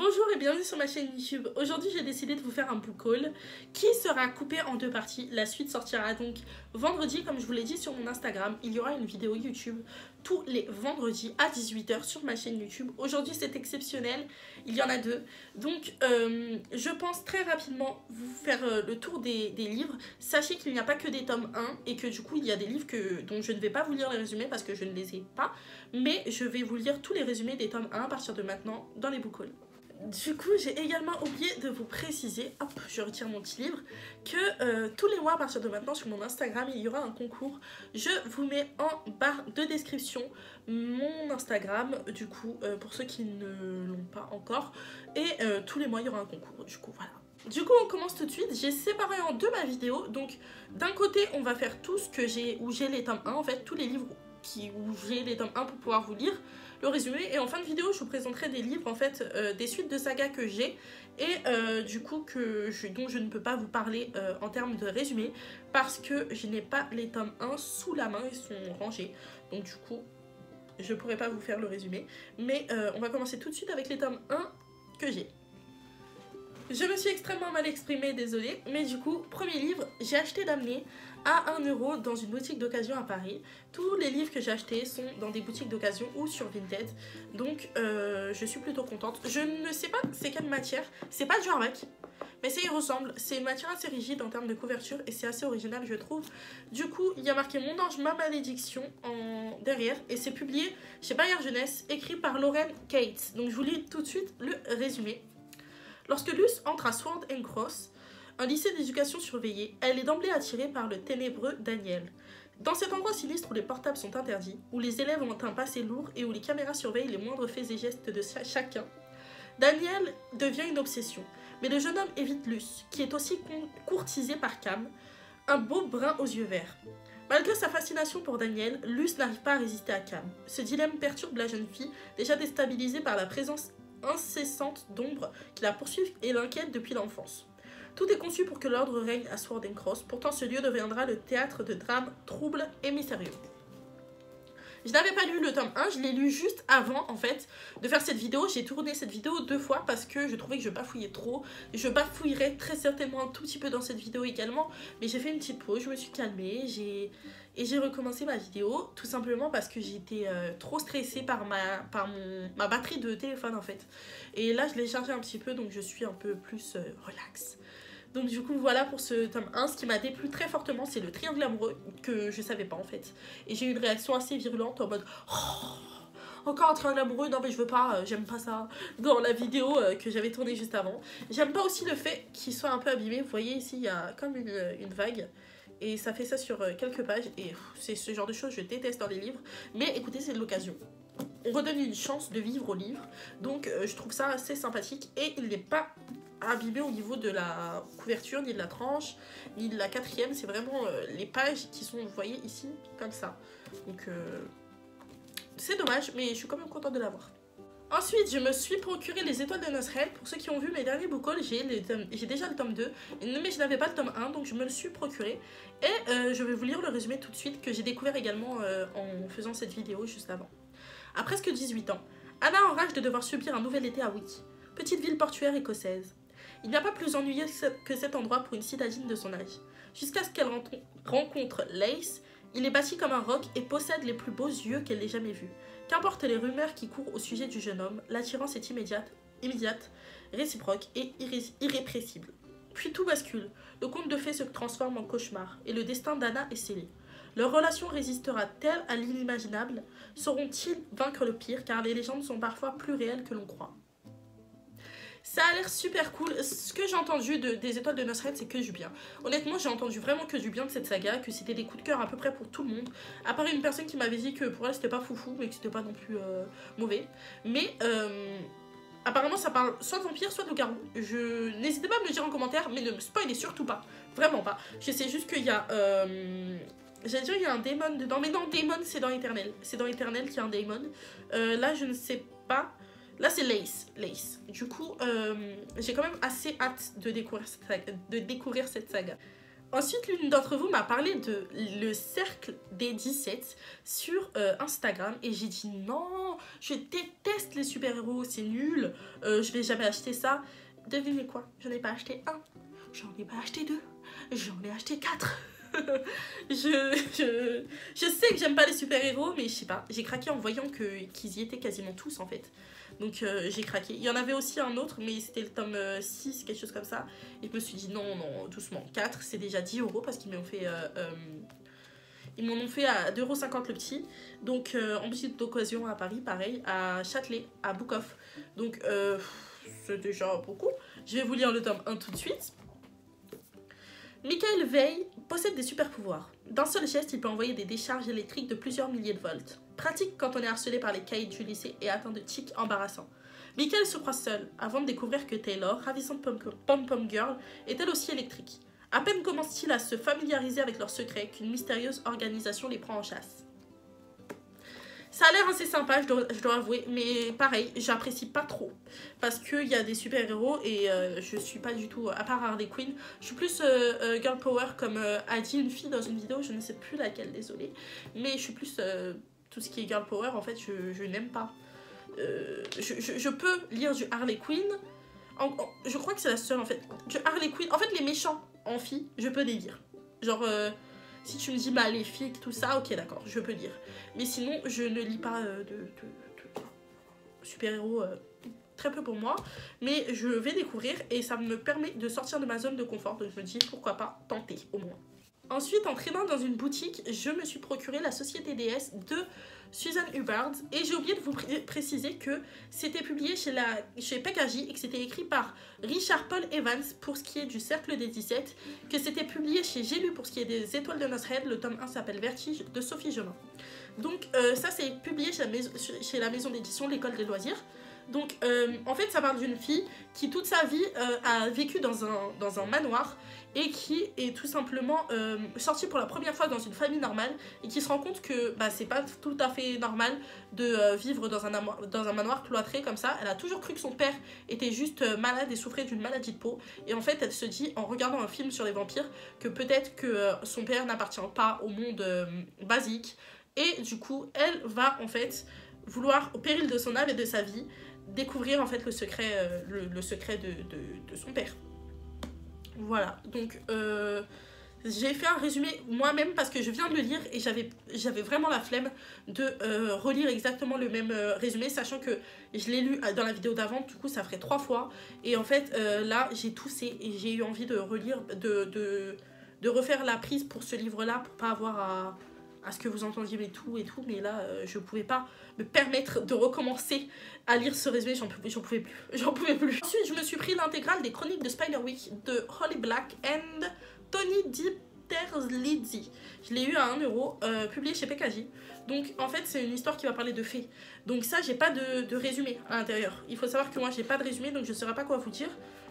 Bonjour et bienvenue sur ma chaîne YouTube. Aujourd'hui j'ai décidé de vous faire un book haul qui sera coupé en deux parties. La suite sortira donc vendredi, comme je vous l'ai dit sur mon Instagram. Il y aura une vidéo YouTube tous les vendredis à 18 h sur ma chaîne YouTube. Aujourd'hui c'est exceptionnel, il y en a deux. Donc je pense très rapidement vous faire le tour des livres. Sachez qu'il n'y a pas que des tomes 1 et que du coup il y a des livres dont je ne vais pas vous lire les résumés parce que je ne les ai pas. Mais je vais vous lire tous les résumés des tomes 1 à partir de maintenant dans les book hauls. Du coup, j'ai également oublié de vous préciser, hop, je retire mon petit livre, que tous les mois à partir de maintenant sur mon Instagram, il y aura un concours. Je vous mets en barre de description mon Instagram, du coup, pour ceux qui ne l'ont pas encore. Et tous les mois, il y aura un concours, du coup, voilà. Du coup, on commence tout de suite. J'ai séparé en deux ma vidéo. Donc, d'un côté, on va faire tout ce que j'ai, où j'ai les tomes 1, en fait, tous les livres où j'ai les tomes 1 pour pouvoir vous lire le résumé, et en fin de vidéo je vous présenterai des livres en fait, des suites de sagas que j'ai et du coup dont je ne peux pas vous parler en termes de résumé parce que je n'ai pas les tomes 1 sous la main, ils sont rangés, donc du coup je pourrais pas vous faire le résumé, mais on va commencer tout de suite avec les tomes 1 que j'ai. Je me suis extrêmement mal exprimée, désolée, mais du coup, premier livre, j'ai acheté Damnée à 1 € dans une boutique d'occasion à Paris. Tous les livres que j'ai achetés sont dans des boutiques d'occasion ou sur Vinted, donc je suis plutôt contente. Je ne sais pas c'est quelle matière, c'est pas du Harback, mais ça y ressemble. C'est une matière assez rigide en termes de couverture et c'est assez original, je trouve. Du coup, il y a marqué Mon ange, ma malédiction derrière et c'est publié chez Bayard Jeunesse, écrit par Lauren Cates. Donc je vous lis tout de suite le résumé. Lorsque Luce entre à Sword and Cross, un lycée d'éducation surveillé, elle est d'emblée attirée par le ténébreux Daniel. Dans cet endroit sinistre où les portables sont interdits, où les élèves ont un passé lourd et où les caméras surveillent les moindres faits et gestes de chacun, Daniel devient une obsession. Mais le jeune homme évite Luce, qui est aussi courtisée par Cam, un beau brun aux yeux verts. Malgré sa fascination pour Daniel, Luce n'arrive pas à résister à Cam. Ce dilemme perturbe la jeune fille, déjà déstabilisée par la présence incessante d'ombres qui la poursuivent et l'inquiètent depuis l'enfance. Tout est conçu pour que l'ordre règne à Sword and Cross, pourtant ce lieu deviendra le théâtre de drames troubles et mystérieux. Je n'avais pas lu le tome 1, je l'ai lu juste avant en fait de faire cette vidéo. J'ai tourné cette vidéo 2 fois parce que je trouvais que je bafouillais trop. Je bafouillerai très certainement un tout petit peu dans cette vidéo également, mais j'ai fait une petite pause, je me suis calmée, j'ai recommencé ma vidéo tout simplement parce que j'étais trop stressée par ma batterie de téléphone en fait. Et là je l'ai chargé un petit peu donc je suis un peu plus relax. Donc du coup voilà pour ce tome 1, ce qui m'a déplu très fortement c'est le triangle amoureux que je savais pas en fait. Et j'ai eu une réaction assez virulente en mode oh, encore un triangle amoureux, non mais je veux pas, j'aime pas ça, dans la vidéo que j'avais tournée juste avant. J'aime pas aussi le fait qu'il soit un peu abîmé, vous voyez ici il y a comme une vague. Et ça fait ça sur quelques pages et c'est ce genre de choses que je déteste dans les livres. Mais écoutez, c'est de l'occasion. On redonne une chance de vivre au livre. Donc je trouve ça assez sympathique. Et il n'est pas abîmé au niveau de la couverture, ni de la tranche, ni de la 4e. C'est vraiment les pages qui sont, vous voyez ici, comme ça. Donc c'est dommage, mais je suis quand même contente de l'avoir. Ensuite, je me suis procuré les étoiles de Nosred. Pour ceux qui ont vu mes derniers book hauls, j'ai déjà le tome 2, mais je n'avais pas le tome 1, donc je me le suis procuré. Et je vais vous lire le résumé tout de suite, que j'ai découvert également en faisant cette vidéo juste avant. À presque 18 ans, Anna enrage de devoir subir un nouvel été à Wick, petite ville portuaire écossaise. Il n'y a pas plus ennuyeux que cet endroit pour une citadine de son âge. Jusqu'à ce qu'elle rencontre Lace, il est bâti comme un roc et possède les plus beaux yeux qu'elle ait jamais vus. Qu'importe les rumeurs qui courent au sujet du jeune homme, l'attirance est immédiate, réciproque et irrépressible. Puis tout bascule, le conte de fées se transforme en cauchemar et le destin d'Anna est scellé. Leur relation résistera-t-elle à l'inimaginable? Sauront-ils vaincre le pire, car les légendes sont parfois plus réelles que l'on croit? Ça a l'air super cool. Ce que j'ai entendu des étoiles de Nosred, c'est que du bien. Honnêtement, j'ai entendu vraiment que du bien de cette saga, que c'était des coups de cœur à peu près pour tout le monde. À part une personne qui m'avait dit que pour elle c'était pas foufou, mais que c'était pas non plus mauvais. Mais apparemment ça parle soit de vampire, soit de loup-garou. N'hésitez pas à me le dire en commentaire, mais ne me spoilez surtout pas. Vraiment pas. Je sais juste qu'il y a... J'allais dire il y a un démon dedans, mais non, démon c'est dans Éternel. C'est dans Éternel qu'il y a un démon. Là je ne sais pas... Là c'est Lace. Du coup j'ai quand même assez hâte de découvrir cette saga. Ensuite, l'une d'entre vous m'a parlé de le cercle des 17 sur Instagram et j'ai dit non, je déteste les super-héros, c'est nul, je vais jamais acheter ça. Devinez quoi, j'en ai pas acheté un, j'en ai pas acheté deux, j'en ai acheté 4. je sais que j'aime pas les super-héros, mais je sais pas, j'ai craqué en voyant qu'ils y étaient quasiment tous en fait. Donc j'ai craqué. Il y en avait aussi un autre, mais c'était le tome 6, quelque chose comme ça. Et je me suis dit non, non, doucement. 4, c'est déjà 10 € parce qu'ils m'ont fait... ils m'en ont fait à 2,50 € le petit. Donc en boutique d'occasion à Paris, pareil, à Châtelet, à Book Off. Donc c'est déjà beaucoup. Je vais vous lire le tome 1 tout de suite. Michael Veil possède des super pouvoirs. D'un seul geste, il peut envoyer des décharges électriques de plusieurs milliers de volts. Pratique quand on est harcelé par les caïds du lycée et atteint de tics embarrassants. Michael se croit seul, avant de découvrir que Taylor, ravissante pom-pom girl, est elle aussi électrique. À peine commence-t-il à se familiariser avec leurs secrets qu'une mystérieuse organisation les prend en chasse. Ça a l'air assez sympa, je dois avouer, mais pareil, j'apprécie pas trop. Parce qu'il y a des super-héros et je suis pas du tout, à part Harley Quinn, je suis plus girl power comme a dit une fille dans une vidéo, je ne sais plus laquelle, désolée. Mais je suis plus tout ce qui est girl power, en fait, je n'aime pas. Je peux lire du Harley Quinn, je crois que c'est la seule en fait. Du Harley Quinn, en fait les méchants en filles, je peux les lire. Genre... si tu me dis maléfique, tout ça, ok d'accord, je peux lire. Mais sinon, je ne lis pas de super-héros, très peu pour moi. Mais je vais découvrir et ça me permet de sortir de ma zone de confort. Donc je me dis pourquoi pas tenter au moins. Ensuite, en traînant dans une boutique, je me suis procuré la Société DS de Susan Hubbard. Et j'ai oublié de vous préciser que c'était publié chez Pekaji et que c'était écrit par Richard Paul Evans pour ce qui est du Cercle des 17. Que c'était publié chez J'ai lu pour ce qui est des Étoiles de Nosred. Le tome 1 s'appelle Vertige de Sophie Gemin. Donc ça c'est publié chez la maison d'édition L'École des Loisirs. Donc en fait ça parle d'une fille qui toute sa vie a vécu dans un manoir et qui est tout simplement sortie pour la première fois dans une famille normale et qui se rend compte que bah, c'est pas tout à fait normal de vivre dans un manoir cloîtré comme ça. Elle a toujours cru que son père était juste malade et souffrait d'une maladie de peau et en fait elle se dit en regardant un film sur les vampires que peut-être que son père n'appartient pas au monde basique et du coup elle va en fait vouloir au péril de son âme et de sa vie découvrir en fait le secret de son père. Voilà, donc j'ai fait un résumé moi-même parce que je viens de le lire et j'avais vraiment la flemme de relire exactement le même résumé, sachant que je l'ai lu dans la vidéo d'avant, du coup ça ferait 3 fois. Et en fait là j'ai toussé et j'ai eu envie de relire, de refaire la prise pour ce livre-là pour pas avoir à ce que vous entendiez et tout, mais là je pouvais pas me permettre de recommencer à lire ce résumé, j'en pouvais plus. Ensuite je me suis pris l'intégrale des chroniques de Spiderwick de Holly Black and Tony DiTerlizzi. Je l'ai eu à 1 €, publié chez Pekaji. Donc en fait c'est une histoire qui va parler de fées. Donc ça j'ai pas de résumé à l'intérieur. Il faut savoir que moi j'ai pas de résumé donc je saurais pas quoi vous dire.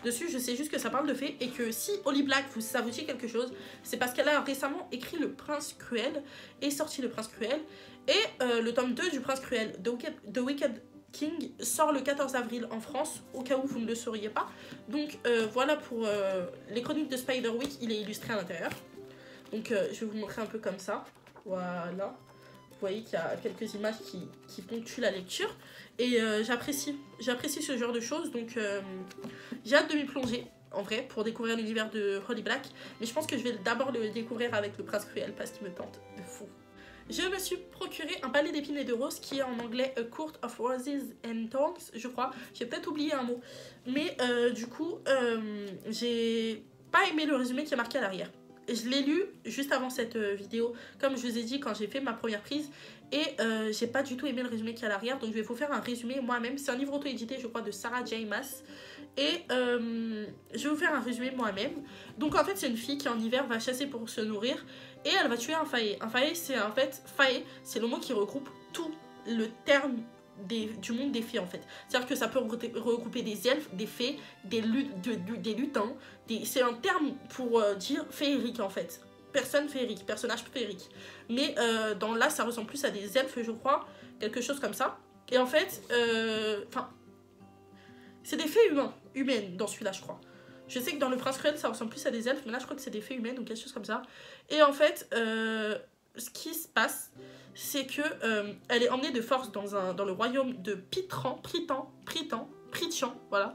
Dessus, je sais juste que ça parle de fées et que si Holly Black, ça vous dit quelque chose, c'est parce qu'elle a récemment écrit Le Prince Cruel et sorti Le Prince Cruel. Et le tome 2 du Prince Cruel, The Wicked King, sort le 14 avril en France, au cas où vous ne le sauriez pas. Donc voilà pour les chroniques de Spiderwick, il est illustré à l'intérieur. Donc je vais vous montrer un peu comme ça. Voilà. Vous voyez qu'il y a quelques images qui ponctuent la lecture. Et j'apprécie ce genre de choses. Donc j'ai hâte de m'y plonger, en vrai, pour découvrir l'univers de Holly Black. Mais je pense que je vais d'abord le découvrir avec Le Prince Cruel parce qu'il me tente de fou. Je me suis procuré un balai d'épines et de roses qui est en anglais A Court of Roses and Thorns, je crois. J'ai peut-être oublié un mot. Mais du coup, j'ai pas aimé le résumé qui est marqué à l'arrière. Je l'ai lu juste avant cette vidéo, comme je vous ai dit quand j'ai fait ma première prise. Et j'ai pas du tout aimé le résumé qui est à l'arrière. Donc je vais vous faire un résumé moi-même. C'est un livre auto-édité, je crois, de Sarah J. Maas. Et je vais vous faire un résumé moi-même. Donc en fait, c'est une fille qui en hiver va chasser pour se nourrir. Et elle va tuer un faillé. Un faillé, c'est en fait... Faillé, c'est le mot qui regroupe tout le terme du monde des fées en fait. C'est-à-dire que ça peut regrouper des elfes, des fées, des lutins. C'est un terme pour dire féerique en fait. Personne féerique, personnage féerique. Mais là, ça ressemble plus à des elfes, je crois. Quelque chose comme ça. Et en fait, c'est des fées humaines dans celui-là, je crois. Je sais que dans Le Prince Cruel, ça ressemble plus à des elfes, mais là, je crois que c'est des fées humaines ou quelque chose comme ça. Et en fait, ce qui se passe, c'est que elle est emmenée de force dans le royaume de Prithian, voilà.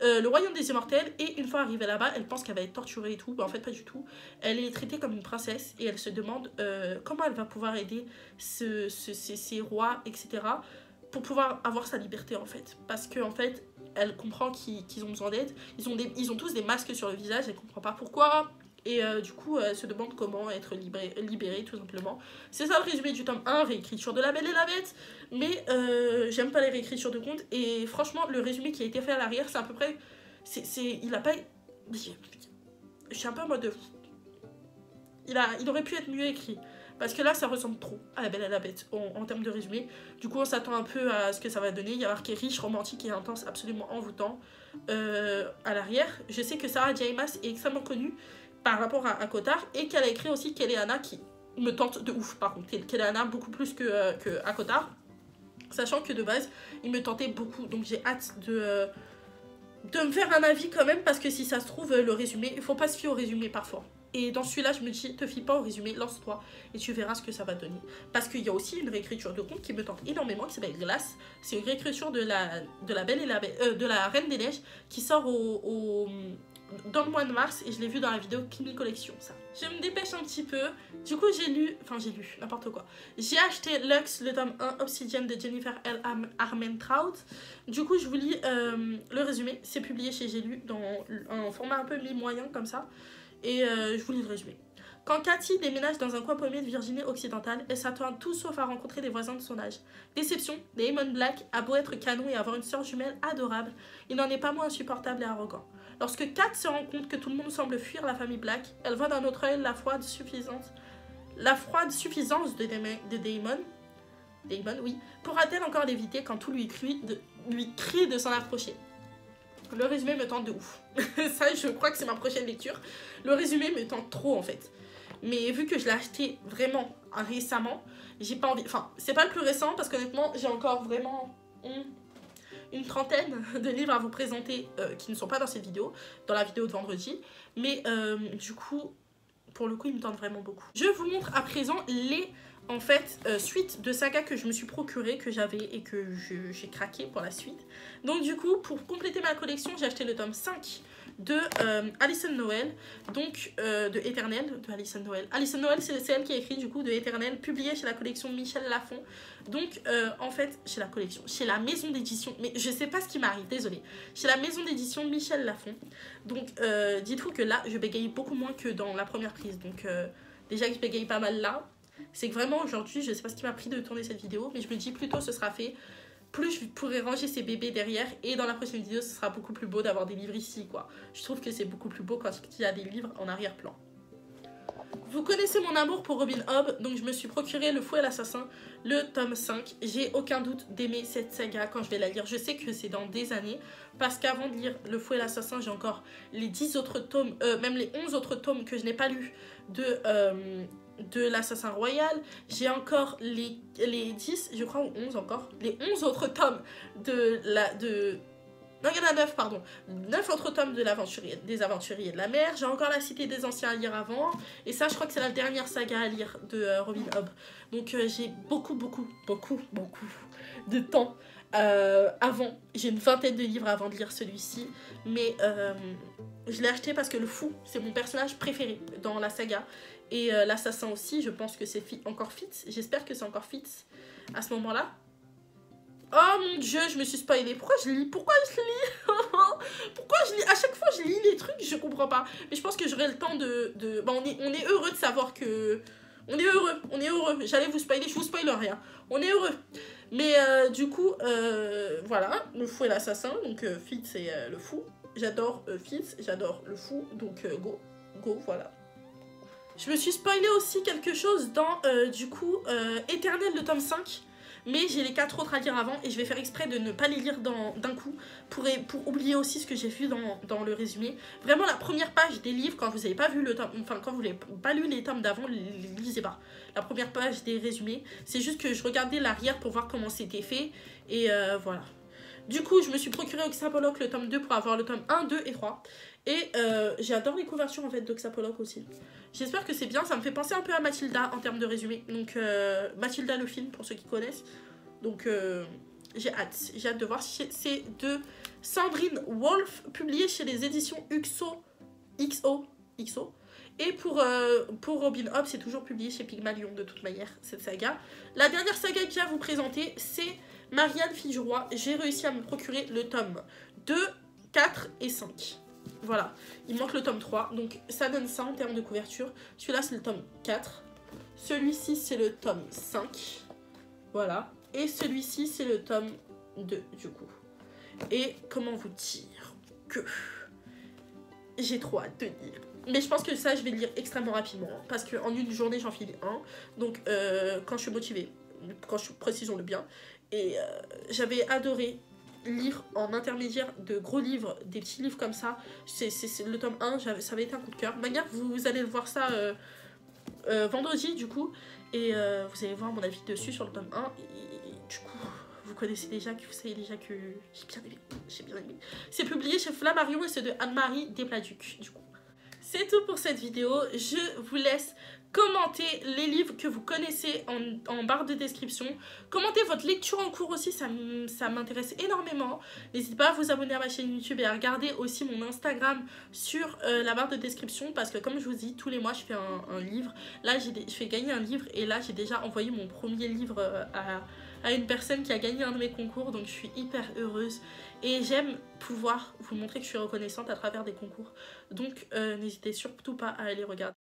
Le royaume des immortels, et une fois arrivée là-bas, elle pense qu'elle va être torturée et tout, mais en fait pas du tout. Elle est traitée comme une princesse et elle se demande comment elle va pouvoir aider ces rois, etc. pour pouvoir avoir sa liberté en fait. Parce que en fait, elle comprend qu'ils ont besoin d'aide. Ils ont tous des masques sur le visage, elle comprend pas pourquoi. Et du coup, elle se demande comment être libérée, tout simplement. C'est ça le résumé du tome 1, réécriture de La Belle et la Bête. Mais j'aime pas les réécritures de contes. Et franchement, le résumé qui a été fait à l'arrière, c'est à peu près... il a pas... Je suis un peu en mode... Il aurait pu être mieux écrit. Parce que là, ça ressemble trop à La Belle et la Bête en termes de résumé. Du coup, on s'attend un peu à ce que ça va donner. Il y a marqué riche, romantique et intense, absolument envoûtant à l'arrière. Je sais que Sarah J. Maas est extrêmement connue par rapport à Cotard, et qu'elle a écrit aussi Keleana, qui me tente de ouf par contre. Keleana beaucoup plus que Cotard, sachant que de base il me tentait beaucoup, donc j'ai hâte de me faire un avis quand même, parce que si ça se trouve le résumé, il faut pas se fier au résumé parfois. Et dans celui-là, je me dis, te fie pas au résumé, lance-toi et tu verras ce que ça va donner. Parce qu'il y a aussi une réécriture de conte qui me tente énormément, qui s'appelle Glace. C'est une réécriture de la Belle et la Bête, de la Reine des Neiges, qui sort dans le mois de mars, et je l'ai vu dans la vidéo Kimi Collection, ça. Je me dépêche un petit peu. Du coup, j'ai lu, n'importe quoi. J'ai acheté Lux, le tome 1, Obsidian de Jennifer L. Armentrout. Du coup, je vous lis le résumé. C'est publié chez J'ai lu dans un format un peu mi-moyen comme ça. Et je vous lis le résumé. Quand Cathy déménage dans un coin paumé de Virginie occidentale, elle s'attend tout sauf à rencontrer des voisins de son âge. Déception, Damon Black a beau être canon et avoir une sœur jumelle adorable, il n'en est pas moins insupportable et arrogant. Lorsque Kat se rend compte que tout le monde semble fuir la famille Black, elle voit d'un autre œil la froide suffisance de Damon. Damon, oui. Pourra-t-elle encore l'éviter quand tout lui crie de s'en approcher? Le résumé me tente de ouf. Ça, je crois que c'est ma prochaine lecture. Le résumé me tente trop en fait. Mais vu que je l'ai acheté vraiment récemment, j'ai pas envie... Enfin, c'est pas le plus récent parce qu'honnêtement, j'ai encore vraiment une trentaine de livres à vous présenter qui ne sont pas dans cette vidéo, dans la vidéo de vendredi. Mais du coup, pour le coup, il me tente vraiment beaucoup. Je vous montre à présent les... En fait, suite de saga que je me suis procuré, que j'avais et que j'ai craqué pour la suite. Donc du coup, pour compléter ma collection, j'ai acheté le tome 5 de Alison Noël, donc de Éternel, de Alison Noël. Alison Noël, c'est elle qui a écrit du coup de Éternel, publié chez la collection Michel Lafon. Donc en fait, chez la maison d'édition, mais je sais pas ce qui m'arrive, désolée. Chez la maison d'édition Michel Lafon. Donc dites-vous que là, je bégaye beaucoup moins que dans la première prise. Donc déjà que je bégaye pas mal là. C'est que vraiment aujourd'hui, je sais pas ce qui m'a pris de tourner cette vidéo, mais je me dis plus tôt ce sera fait, plus je pourrai ranger ces bébés derrière, et dans la prochaine vidéo ce sera beaucoup plus beau d'avoir des livres ici quoi. Je trouve que c'est beaucoup plus beau quand il y a des livres en arrière-plan. Vous connaissez mon amour pour Robin Hobb, donc je me suis procuré Le Fouet et l'Assassin, le tome 5. J'ai aucun doute d'aimer cette saga quand je vais la lire. Je sais que c'est dans des années, parce qu'avant de lire Le Fouet et l'Assassin, j'ai encore les 10 autres tomes, même les 11 autres tomes que je n'ai pas lus de l'Assassin Royal. J'ai encore les 10, je crois, ou 11 encore, les 11 autres tomes non, il y en a 9, pardon. 9 autres tomes des Aventuriers de la Mer. J'ai encore La Cité des Anciens à lire avant. Et ça, je crois que c'est la dernière saga à lire de Robin Hobb. Donc, j'ai beaucoup de temps avant. J'ai une vingtaine de livres avant de lire celui-ci. Mais je l'ai acheté parce que le fou, c'est mon personnage préféré dans la saga. Et l'assassin aussi, je pense que c'est encore Fitz. J'espère que c'est encore Fitz à ce moment-là. Oh mon dieu, je me suis spoilée. Pourquoi je lis? Pourquoi je lis? À chaque fois, je lis les trucs, je comprends pas. Mais je pense que j'aurai le temps Bah, on est heureux de savoir que... On est heureux. J'allais vous spoiler, je vous spoil rien. On est heureux. Mais du coup, voilà, le fou et l'assassin. Donc Fitz et le fou. J'adore Fitz, j'adore le fou. Donc go, voilà. Je me suis spoilé aussi quelque chose dans, du coup, Éternel, le tome 5. Mais j'ai les 4 autres à lire avant, et je vais faire exprès de ne pas les lire d'un coup pour oublier aussi ce que j'ai vu dans le résumé. Vraiment, la première page des livres, quand vous n'avez pas vu le tome, enfin quand vous n'avez pas lu les tomes d'avant, lisez pas. La première page des résumés, c'est juste que je regardais l'arrière pour voir comment c'était fait, et voilà. Du coup, je me suis procuré Oxapoloc le tome 2 pour avoir le tome 1, 2 et 3. Et j'adore les couvertures en fait d'Oxapoloc aussi. J'espère que c'est bien, ça me fait penser un peu à Mathilda en termes de résumé. Donc Mathilda le film pour ceux qui connaissent. Donc j'ai hâte de voir. C'est de Sandrine Wolf, publié chez les éditions XO. Et pour Robin Hobb, c'est toujours publié chez Pygmalion de toute manière, cette saga. La dernière saga que j'ai à vous présenter, c'est Marianne, fille du roi. J'ai réussi à me procurer le tome 2, 4 et 5. Voilà, il manque le tome 3, donc ça donne ça en termes de couverture. Celui-là, c'est le tome 4. Celui-ci, c'est le tome 5. Voilà. Et celui-ci, c'est le tome 2, du coup. Et comment vous dire que j'ai trop hâte de lire. Mais je pense que ça, je vais le lire extrêmement rapidement. Parce qu'en une journée, j'en file un. Donc, quand je suis motivée, précisons-le bien. Et j'avais adoré lire en intermédiaire de gros livres, des petits livres comme ça. C'est le tome 1, ça avait été un coup de cœur. De manière, vous allez voir ça vendredi, du coup. Et vous allez voir mon avis dessus sur le tome 1. Et du coup, vous connaissez déjà, vous savez déjà que j'ai bien aimé. C'est publié chez Flammarion et c'est de Anne-Marie Despladuc, du coup. C'est tout pour cette vidéo. Je vous laisse commenter les livres que vous connaissez en barre de description. Commentez votre lecture en cours aussi, ça m'intéresse énormément. N'hésitez pas à vous abonner à ma chaîne YouTube et à regarder aussi mon Instagram sur la barre de description. Parce que comme je vous dis, tous les mois je fais un livre. Là, je fais gagner un livre et là, j'ai déjà envoyé mon premier livre à une personne qui a gagné un de mes concours. Donc je suis hyper heureuse. Et j'aime pouvoir vous montrer que je suis reconnaissante à travers des concours. Donc n'hésitez surtout pas à aller regarder.